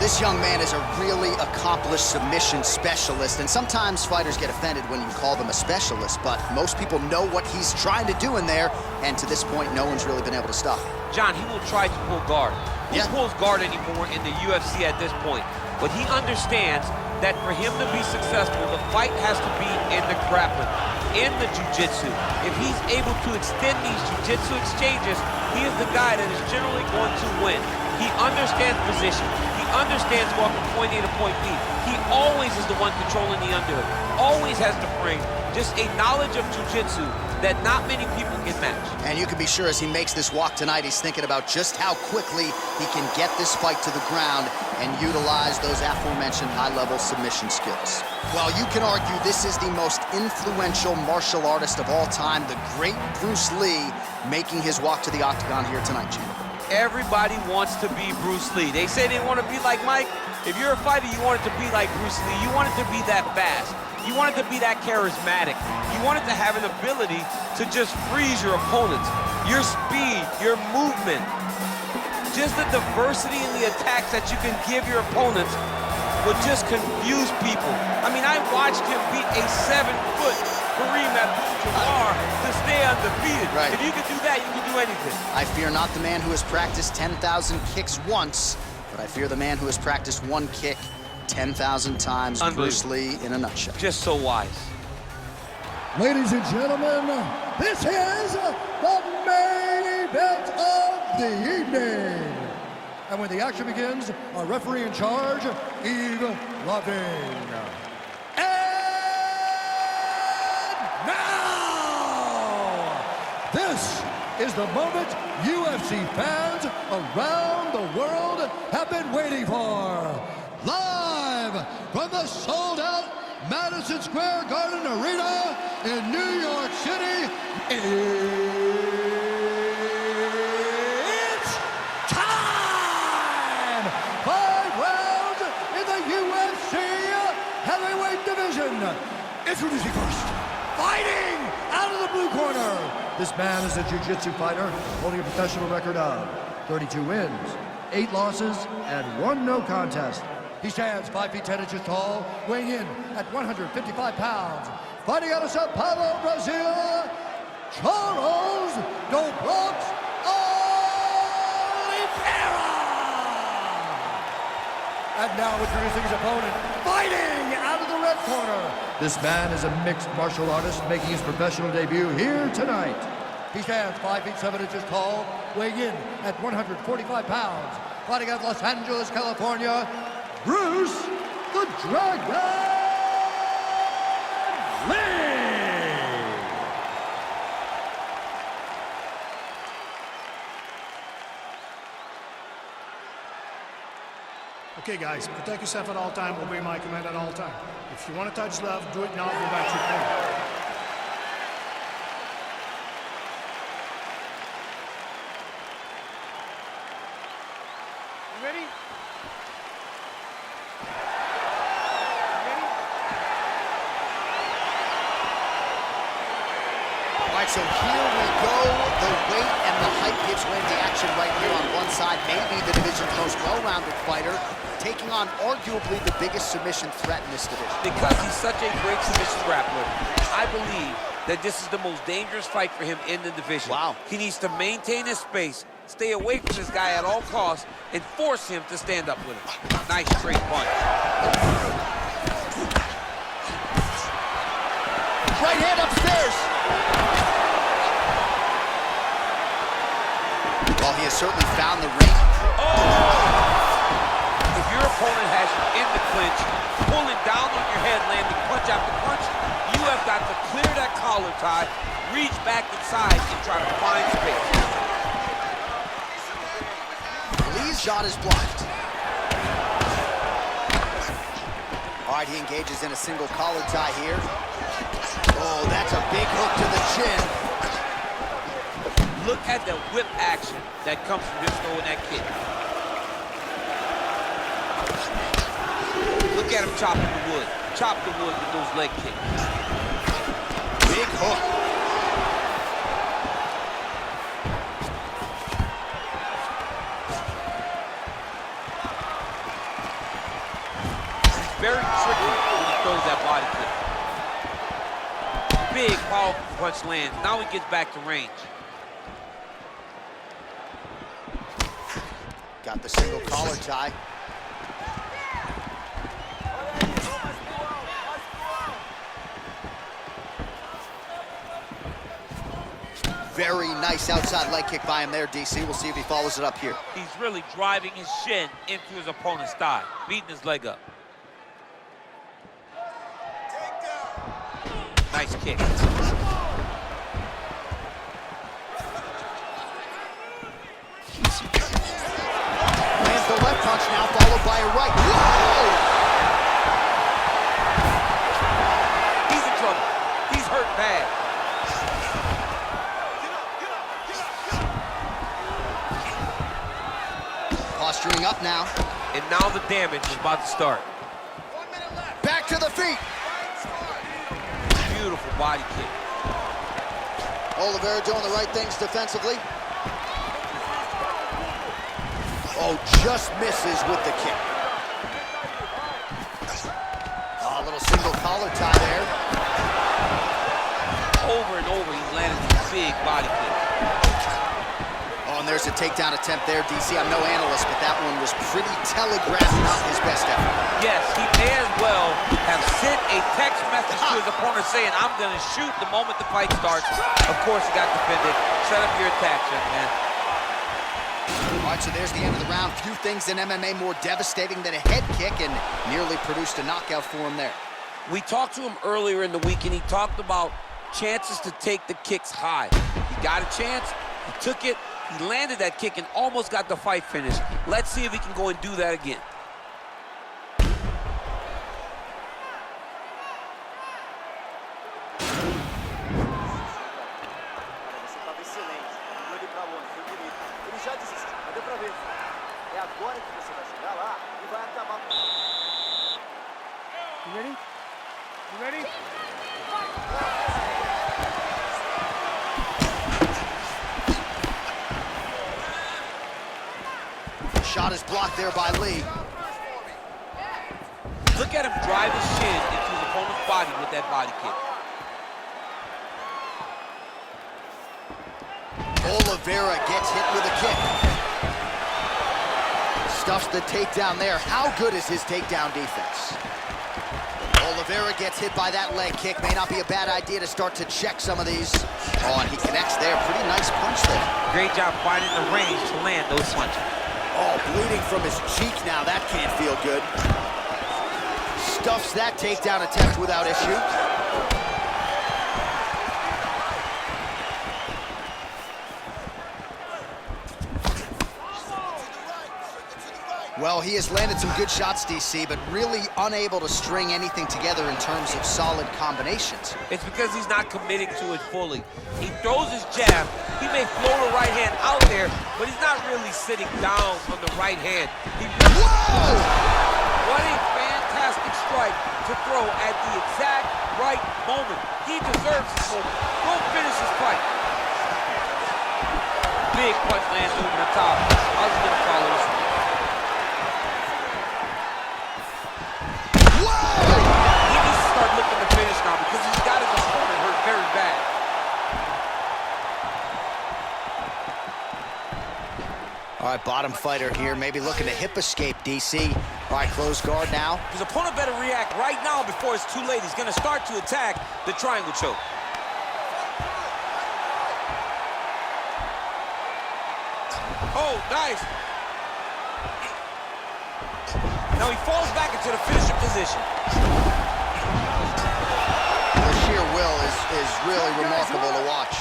This young man is a really accomplished submission specialist, and sometimes fighters get offended when you call them a specialist, but most people know what he's trying to do in there, and to this point, no one's really been able to stop him. John, he will try to pull guard. Who pulls guard anymore in the UFC at this point? But he understands that for him to be successful, the fight has to be in the grappling, in the jiu-jitsu. If he's able to extend these jiu-jitsu exchanges, he is the guy that is generally going to win. He understands position. He understands going from point A to point B. He always is the one controlling the underhook. Always has the frame. Just a knowledge of jiu-jitsu that not many people can match. And you can be sure as he makes this walk tonight, he's thinking about just how quickly he can get this fight to the ground and utilize those aforementioned high-level submission skills. Well, you can argue this is the most influential martial artist of all time, the great Bruce Lee, making his walk to the octagon here tonight, Gene. Everybody wants to be Bruce Lee. They say they want to be like Mike. If you're a fighter, you want it to be like Bruce Lee. You want it to be that fast. You want it to be that charismatic. You want it to have an ability to just freeze your opponents. Your speed, your movement, just the diversity in the attacks that you can give your opponents would just confuse people. I mean, I watched him beat a 7-foot Kareem Abdul-Jabbar to stay undefeated. Right. If you can do that, you can do anything. I fear not the man who has practiced 10,000 kicks once, but I fear the man who has practiced one kick 10,000 times. Bruce Lee in a nutshell. Just so wise. Ladies and gentlemen, this is the main event of the evening. And when the action begins, our referee in charge, Yves Lavigne. And now, this is the moment UFC fans around the world have been waiting for. Live from the sold-out Madison Square Garden Arena in New York City, it's time! 5 rounds in the UFC heavyweight division. Introducing first, fighting out of the blue corner. This man is a jiu-jitsu fighter holding a professional record of 32 wins, 8 losses, and 1 no contest. He stands 5 feet 10 inches tall, weighing in at 155 pounds. Fighting out of Sao Paulo, Brazil, Charles Doblox Oliveira! And now introducing his opponent, fighting out of the red corner. This man is a mixed martial artist making his professional debut here tonight. He stands 5 feet 7 inches tall, weighing in at 145 pounds. Fighting out of Los Angeles, California, Bruce the Dragon Lee! Okay, guys, protect yourself at all time, obey my command at all time. If you want to touch love, do it now, go back to your corner. You ready? All right, so here we go. The weight and the height gives way to the action right here on one side. Maybe the division's most well-rounded fighter, taking on arguably the biggest submission threat in this division. Because he's such a great submission grappler, I believe that this is the most dangerous fight for him in the division. Wow. He needs to maintain his space, stay away from this guy at all costs, and force him to stand up with him. Nice straight punch. Right hand upstairs. Well, he has certainly found the ring. Oh! If your opponent has you in the clinch, pulling down on your head, landing punch after punch, you have got to clear that collar tie, reach back inside, and try to find space. Lee's shot is blocked. All right, he engages in a single collar tie here. Oh, that's a big hook to the chin. Look at the whip action that comes from him throwing that kick. Look at him chopping the wood. Chop the wood with those leg kicks. Big hook. powerful punch lands. Now he gets back to range. Got the single collar tie. Very nice outside leg kick by him there, DC. We'll see if he follows it up here. He's really driving his shin into his opponent's thigh, beating his leg up. Nice kick. Lands the left punch now, followed by a right. Whoa! He's in trouble. He's hurt bad. Posturing up now. And now the damage is about to start. Back to the feet. Beautiful body kick. Oliveira doing the right things defensively. Oh, just misses with the kick. Oh, a little single collar tie there. Over and over, he's landed these big body kicks. Oh, and there's a takedown attempt there, DC. I'm no analyst, but that one was pretty telegraphed, not his best effort. Yes, he may as well have sent a text message to his opponent saying, I'm going to shoot the moment the fight starts. Of course, he got defended. Set up your attack, young man. All right, so there's the end of the round. Few things in MMA more devastating than a head kick, and nearly produced a knockout for him there. We talked to him earlier in the week, and he talked about chances to take the kicks high. He got a chance, he took it, he landed that kick, and almost got the fight finished. Let's see if he can go and do that again. You ready? You ready? Shot is blocked there by Lee. Look at him drive his shin into his opponent's body with that body kick. Oliveira gets hit with a kick. Stuffs the takedown there. How good is his takedown defense? Oliveira gets hit by that leg kick. May not be a bad idea to start to check some of these. Oh, and he connects there. Pretty nice punch there. Great job finding the range to land those punches. Oh, bleeding from his cheek now. That can't feel good. Stuffs that takedown attempt without issue. Well, he has landed some good shots, DC, but really unable to string anything together in terms of solid combinations. It's because he's not committing to it fully. He throws his jab. He may float a right hand out there, but he's not really sitting down on the right hand. Whoa! What a fantastic strike to throw at the exact right moment. He deserves this moment. Go finish his fight. Big punch lands over the top. How's he gonna follow this one? He needs to start looking to finish now because he's got his opponent hurt very bad. All right, bottom fighter here, maybe looking to hip escape, DC. All right, close guard now. His opponent better react right now before it's too late. He's going to start to attack the triangle choke. Oh, nice. Now he falls back into the finisher position. The sheer will is really remarkable to watch.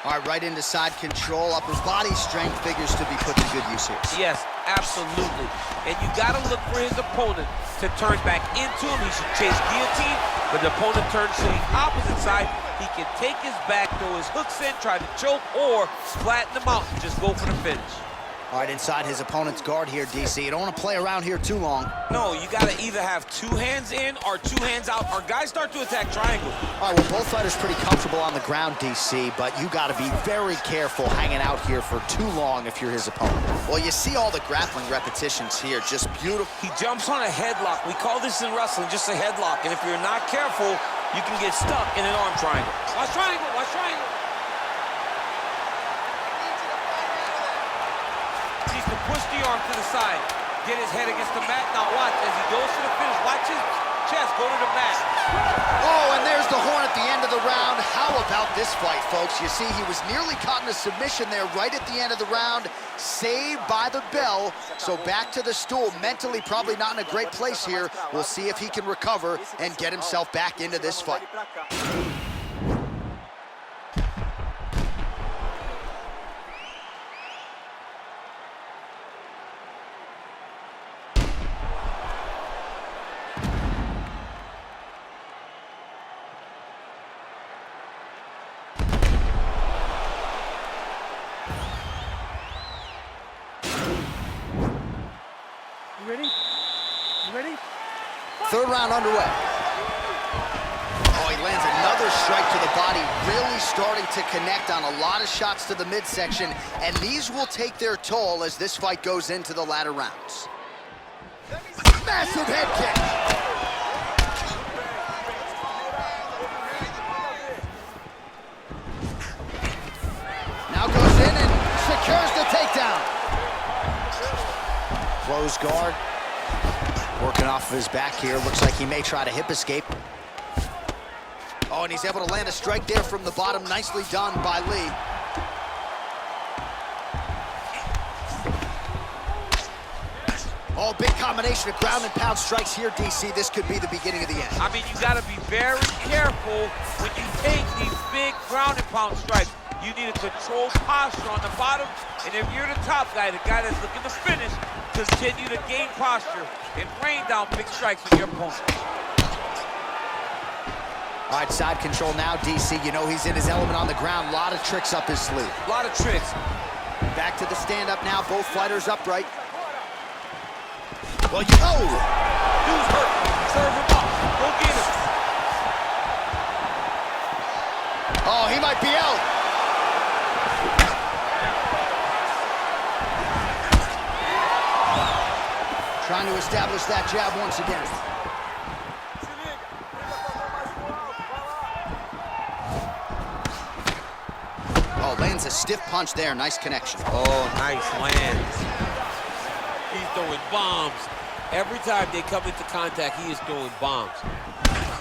All right, right into side control. Upper body strength figures to be put to good use here. Yes, absolutely. And you got to look for his opponent to turn back into him. He should chase guillotine, but the opponent turns to the opposite side. He can take his back, throw his hooks in, try to choke, or flatten him out and just go for the finish. All right, inside his opponent's guard here, DC. You don't want to play around here too long. No, you got to either have two hands in or two hands out, or guys start to attack triangle. All right, well, both fighters pretty comfortable on the ground, DC, but you got to be very careful hanging out here for too long if you're his opponent. Well, you see all the grappling repetitions here, just beautiful. He jumps on a headlock. We call this in wrestling just a headlock, and if you're not careful, you can get stuck in an arm triangle. Watch triangle, watch triangle. Needs to push the arm to the side. Get his head against the mat. Now watch as he goes to the finish. Watch his chest go to the mat. Oh, and there's the horn at the end of the round. How about this fight, folks? You see, he was nearly caught in a submission there right at the end of the round. Saved by the bell. So back to the stool. Mentally probably not in a great place here. We'll see if he can recover and get himself back into this fight. You ready? You ready? Third round underway. Oh, he lands another strike to the body, really starting to connect on a lot of shots to the midsection, and these will take their toll as this fight goes into the latter rounds. Massive head kick. Now goes in and secures the takedown. Close guard. Working off of his back here. Looks like he may try to hip escape. Oh, and he's able to land a strike there from the bottom. Nicely done by Lee. Oh, big combination of ground and pound strikes here, DC. This could be the beginning of the end. I mean, you got to be very careful when you take these big ground and pound strikes. You need a controlled posture on the bottom, and if you're the top guy, the guy that's looking to finish, continue to gain posture and rain down big strikes on your opponent. All right, side control now, DC. You know he's in his element on the ground. A lot of tricks up his sleeve. A lot of tricks. Back to the stand-up now. Both fighters upright. Well, you... Oh! Dude's hurt. Serve him up. Go get him. Oh, he might be out. Trying to establish that jab once again. Oh, lands a stiff punch there. Nice connection. Oh, nice lands. He's throwing bombs. Every time they come into contact, he is throwing bombs.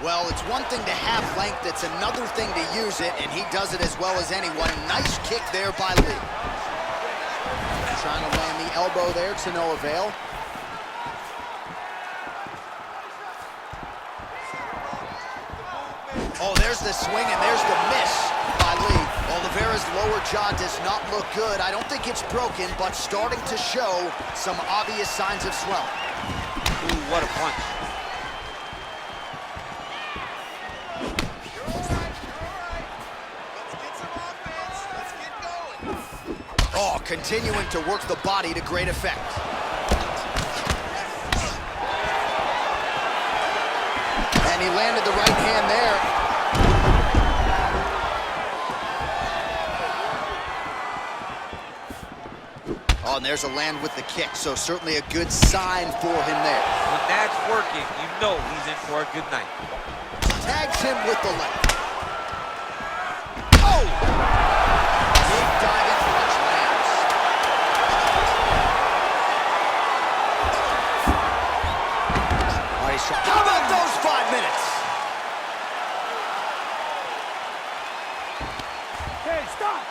Well, it's one thing to have length. It's another thing to use it, and he does it as well as anyone. Nice kick there by Lee. Trying to land the elbow there to no avail. Oh, there's the swing, and there's the miss by Lee. Oliveira's lower jaw does not look good. I don't think it's broken, but starting to show some obvious signs of swelling. Ooh, what a punch. Oh, continuing to work the body to great effect. And he landed the right hand there. Oh, and there's a land with the kick, so certainly a good sign for him there. When that's working, you know he's in for a good night. Tags him with the left. Oh! Big diving punch lands. All right, he's trying. How about those 5 minutes? Hey, stop!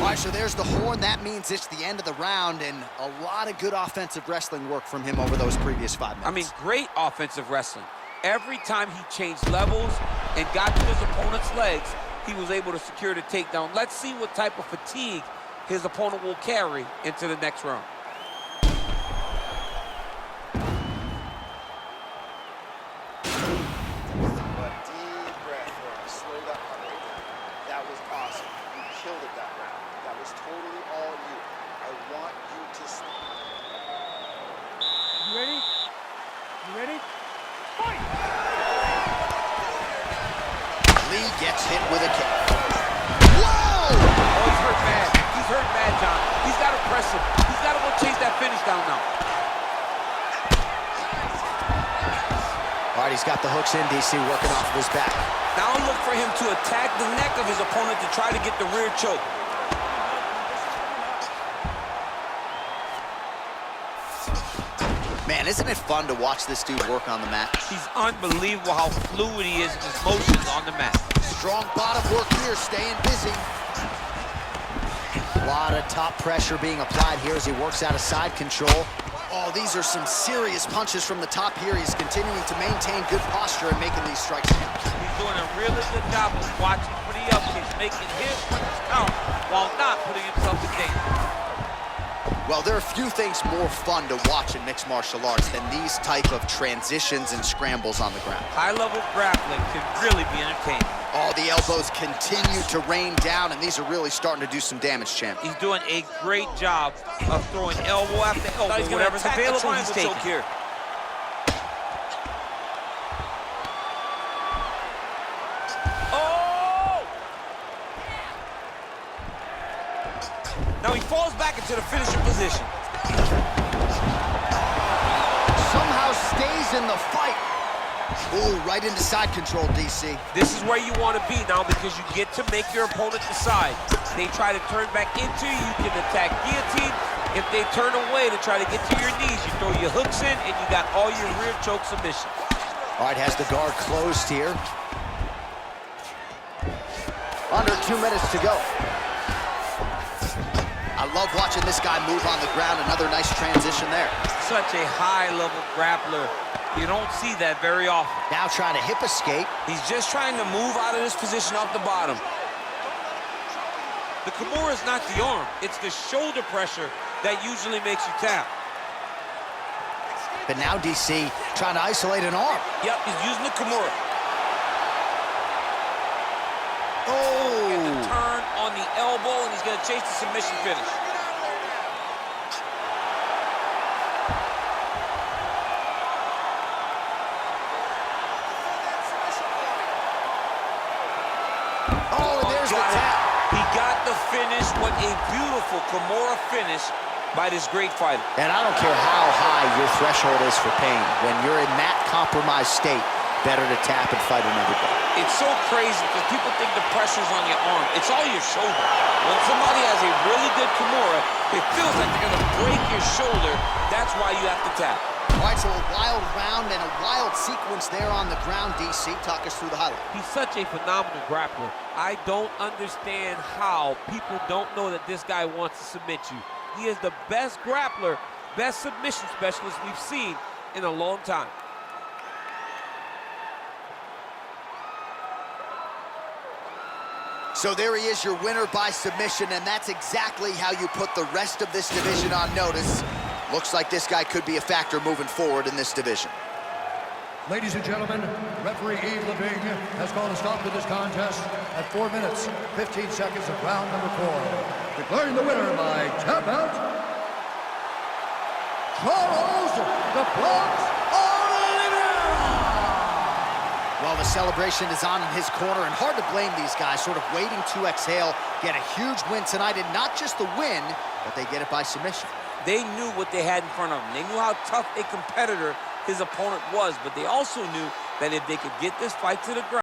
All right, so there's the horn. That means it's the end of the round, and a lot of good offensive wrestling work from him over those previous 5 minutes. I mean, great offensive wrestling. Every time he changed levels and got to his opponent's legs, he was able to secure the takedown. Let's see what type of fatigue his opponent will carry into the next round. You ready? You ready? Fight! Lee gets hit with a kick. Whoa! Oh, he's hurt bad. He's hurt bad, John. He's got to press him. He's got to go chase that finish down now. he's got the hooks in, DC, working off of his back. Now look for him to attack the neck of his opponent to try to get the rear choke. Man, isn't it fun to watch this dude work on the mat? He's unbelievable how fluid he is in his motions on the mat. Strong bottom work here, staying busy. A lot of top pressure being applied here as he works out of side control. Oh, these are some serious punches from the top here. He's continuing to maintain good posture and making these strikes count. He's doing a really good job of watching for the upkicks, making his punches count while not putting himself in danger. Well, there are few things more fun to watch in mixed martial arts than these type of transitions and scrambles on the ground. High-level grappling can really be entertaining. Oh, the elbows continue to rain down, and these are really starting to do some damage, champ. He's doing a great job of throwing elbow after elbow. Whatever's available, he's taking. Here. Oh! Now he falls back into the finishing position. Somehow stays in the fight. Ooh, right into side control, DC. This is where you want to be now because you get to make your opponent decide. They try to turn back into you, you can attack guillotine. If they turn away to try to get to your knees, you throw your hooks in and you got all your rear choke submission. All right, has the guard closed here. Under 2 minutes to go. I love watching this guy move on the ground. Another nice transition there. Such a high-level grappler. You don't see that very often. Now trying to hip escape. He's just trying to move out of this position off the bottom. The Kimura is not the arm. It's the shoulder pressure that usually makes you tap. But now DC trying to isolate an arm. Yep, he's using the Kimura. Oh! Get the turn on the elbow, and he's going to chase the submission finish. Oh, and there's the tap. He got the finish. What a beautiful Kimura finish by this great fighter. And I don't care how high your threshold is for pain. When you're in that compromised state, better to tap and fight another day. It's so crazy because people think the pressure's on your arm. It's all your shoulder. When somebody has a really good Kimura, it feels like they're going to break your shoulder. That's why you have to tap. All right, so a wild round and a wild sequence there on the ground, DC. Talk us through the highlight. He's such a phenomenal grappler. I don't understand how people don't know that this guy wants to submit you. He is the best grappler, best submission specialist we've seen in a long time. So there he is, your winner by submission, and that's exactly how you put the rest of this division on notice. Looks like this guy could be a factor moving forward in this division. Ladies and gentlemen, referee Yves Leving has called a stop to this contest at 4 minutes, 15 seconds of round number 4. Declaring the winner by tap out, Charles the Bronx Oliveira! Well, the celebration is on in his corner, and hard to blame these guys, sort of waiting to exhale, get a huge win tonight, and not just the win, but they get it by submission. They knew what they had in front of them. They knew how tough a competitor his opponent was, but they also knew that if they could get this fight to the ground,